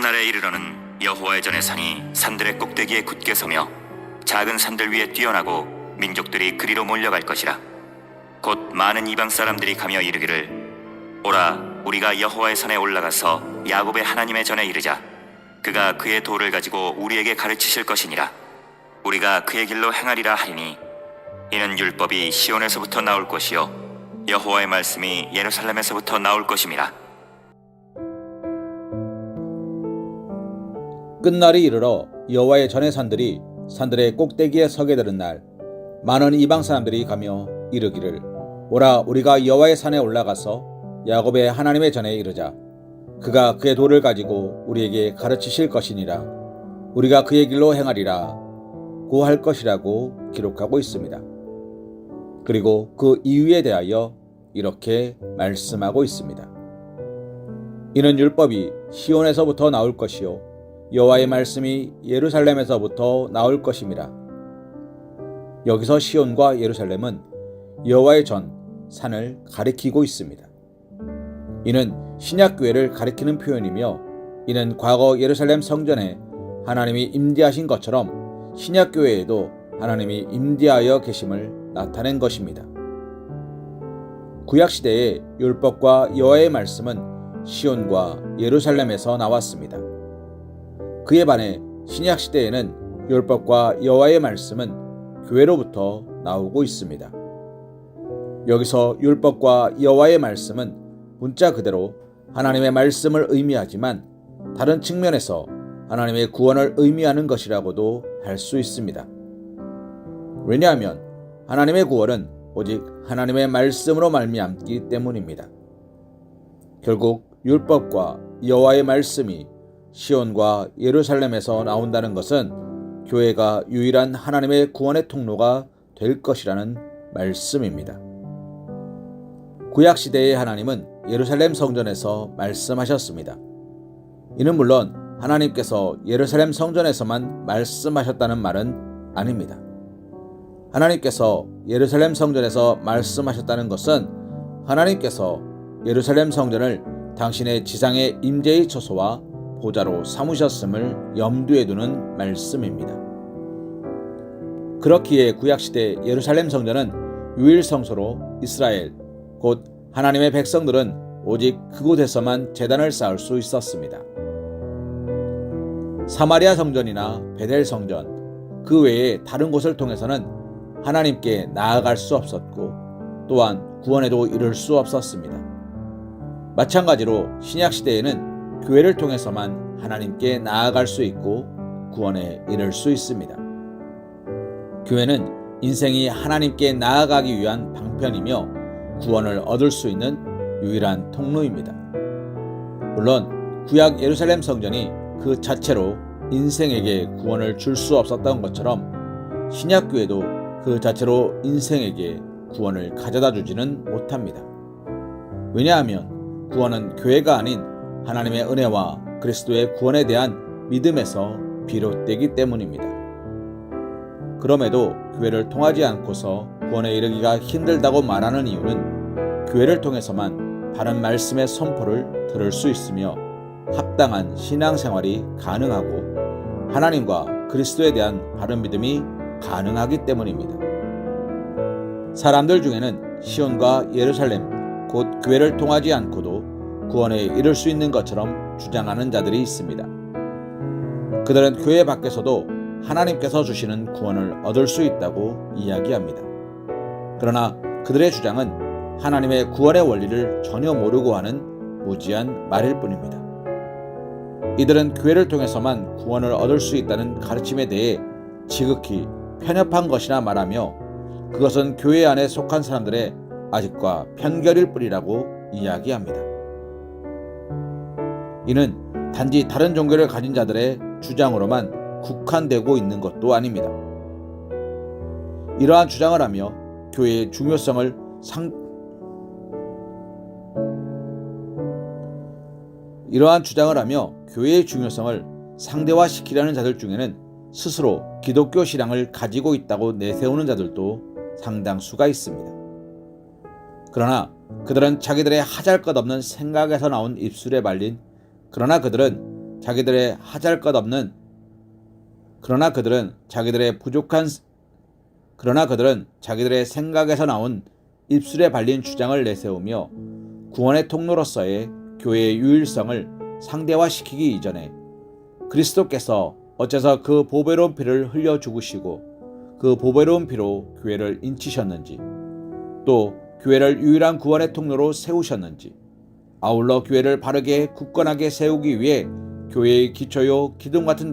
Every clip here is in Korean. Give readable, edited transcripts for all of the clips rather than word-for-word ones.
끝날에 이르러는 여호와의 전의 산이 산들의 꼭대기에 굳게 서며 작은 산들 위에 뛰어나고 민족들이 그리로 몰려갈 것이라. 곧 많은 이방 사람들이 가며 이르기를 오라 우리가 여호와의 산에 올라가서 야곱의 하나님의 전에 이르자. 그가 그의 도를 가지고 우리에게 가르치실 것이니라. 우리가 그의 길로 행하리라 하리니 이는 율법이 시온에서부터 나올 것이요 여호와의 말씀이 예루살렘에서부터 나올 것임이라. 끝날이 이르러 여호와의 전의 산들이 산들의 꼭대기에 서게 되는 날 많은 이방 사람들이 가며 이르기를 오라 우리가 여호와의 산에 올라가서 야곱의 하나님의 전에 이르자. 그가 그의 도를 가지고 우리에게 가르치실 것이니라. 우리가 그의 길로 행하리라 고 할 것이라고 기록하고 있습니다. 그리고 그 이유에 대하여 이렇게 말씀하고 있습니다. 이는 율법이 시온에서부터 나올 것이요 여호와의 말씀이 예루살렘에서부터 나올 것임이라. 여기서 시온과 예루살렘은 여호와의 전 산을 가리키고 있습니다. 이는 신약교회를 가리키는 표현이며 이는 과거 예루살렘 성전에 하나님이 임재하신 것처럼 신약교회에도 하나님이 임재하여 계심을 나타낸 것입니다. 구약시대의 율법과 여호와의 말씀은 시온과 예루살렘에서 나왔습니다. 그에 반해 신약시대에는 율법과 여호와의 말씀은 교회로부터 나오고 있습니다. 여기서 율법과 여호와의 말씀은 문자 그대로 하나님의 말씀을 의미하지만 다른 측면에서 하나님의 구원을 의미하는 것이라고도 할 수 있습니다. 왜냐하면 하나님의 구원은 오직 하나님의 말씀으로 말미암기 때문입니다. 결국 율법과 여호와의 말씀이 시온과 예루살렘에서 나온다는 것은 교회가 유일한 하나님의 구원의 통로가 될 것이라는 말씀입니다. 구약시대의 하나님은 예루살렘 성전에서 말씀하셨습니다. 이는 물론 하나님께서 예루살렘 성전에서만 말씀하셨다는 말은 아닙니다. 하나님께서 예루살렘 성전에서 말씀하셨다는 것은 하나님께서 예루살렘 성전을 당신의 지상의 임재의 처소와 보좌로 삼으셨음을 염두에 두는 말씀입니다. 그렇기에 구약시대 예루살렘 성전은 유일 성소로 이스라엘, 곧 하나님의 백성들은 오직 그곳에서만 제단을 쌓을 수 있었습니다. 사마리아 성전이나 베델 성전, 그 외에 다른 곳을 통해서는 하나님께 나아갈 수 없었고 또한 구원에도 이를 수 없었습니다. 마찬가지로 신약시대에는 교회를 통해서만 하나님께 나아갈 수 있고 구원에 이를 수 있습니다. 교회는 인생이 하나님께 나아가기 위한 방편이며 구원을 얻을 수 있는 유일한 통로입니다. 물론 구약 예루살렘 성전이 그 자체로 인생에게 구원을 줄 수 없었던 것처럼 신약교회도 그 자체로 인생에게 구원을 가져다 주지는 못합니다. 왜냐하면 구원은 교회가 아닌 하나님의 은혜와 그리스도의 구원에 대한 믿음에서 비롯되기 때문입니다. 그럼에도 교회를 통하지 않고서 구원에 이르기가 힘들다고 말하는 이유는 교회를 통해서만 바른 말씀의 선포를 들을 수 있으며 합당한 신앙생활이 가능하고 하나님과 그리스도에 대한 바른 믿음이 가능하기 때문입니다. 사람들 중에는 시온과 예루살렘, 곧 교회를 통하지 않고도 구원에 이를 수 있는 것처럼 주장하는 자들이 있습니다. 그들은 교회 밖에서도 하나님께서 주시는 구원을 얻을 수 있다고 이야기합니다. 그러나 그들의 주장은 하나님의 구원의 원리를 전혀 모르고 하는 무지한 말일 뿐입니다. 이들은 교회를 통해서만 구원을 얻을 수 있다는 가르침에 대해 지극히 편협한 것이나 말하며 그것은 교회 안에 속한 사람들의 아집과 편견일 뿐이라고 이야기합니다. 이는 단지 다른 종교를 가진 자들의 주장으로만 국한되고 있는 것도 아닙니다. 이러한 주장을 하며 교회의 중요성을 상대화시키려는 자들 중에는 스스로 기독교 신앙을 가지고 있다고 내세우는 자들도 상당수가 있습니다. 그러나 그들은 자기들의 하잘것없는 생각에서 나온 입술에 발린 그러나 그들은 자기들의 하잘것없는 그러나 그들은 자기들의 생각에서 나온 입술에 발린 주장을 내세우며 구원의 통로로서의 교회의 유일성을 상대화시키기 이전에 그리스도께서 어째서 그 보배로운 피를 흘려 죽으시고 그 보배로운 피로 교회를 인치셨는지, 또 교회를 유일한 구원의 통로로 세우셨는지, 아울러 교회를 바르게 굳건하게 세우기 위해 교회의 기초요 기둥 같은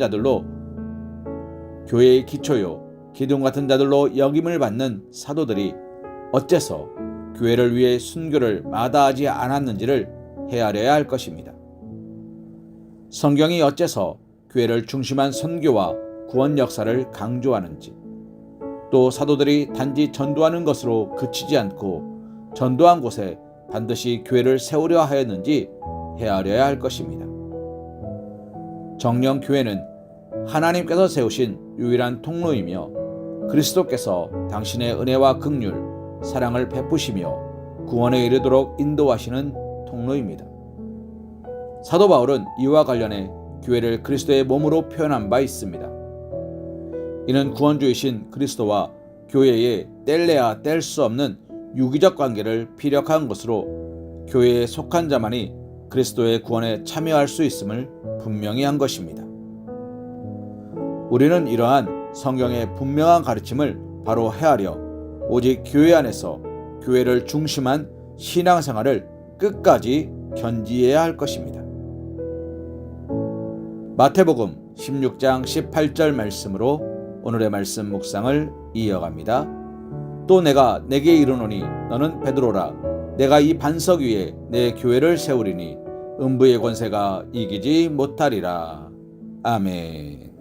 자들로 역임을 받는 사도들이 어째서 교회를 위해 순교를 마다하지 않았는지를 헤아려야 할 것입니다. 성경이 어째서 교회를 중심한 선교와 구원 역사를 강조하는지, 또 사도들이 단지 전도하는 것으로 그치지 않고 전도한 곳에 반드시 교회를 세우려 하였는지 헤아려야 할 것입니다. 정녕 교회는 하나님께서 세우신 유일한 통로이며 그리스도께서 당신의 은혜와 긍휼, 사랑을 베푸시며 구원에 이르도록 인도하시는 통로입니다. 사도 바울은 이와 관련해 교회를 그리스도의 몸으로 표현한 바 있습니다. 이는 구원주이신 그리스도와 교회의 뗄래야 뗄 수 없는 유기적 관계를 피력한 것으로 교회에 속한 자만이 그리스도의 구원에 참여할 수 있음을 분명히 한 것입니다. 우리는 이러한 성경의 분명한 가르침을 바로 헤아려 오직 교회 안에서 교회를 중심한 신앙생활을 끝까지 견지해야 할 것입니다. 마태복음 16장 18절 말씀으로 오늘의 말씀 묵상을 이어갑니다. 또 내가 내게 이르노니 너는 베드로라. 내가 이 반석 위에 내 교회를 세우리니 음부의 권세가 이기지 못하리라. 아멘.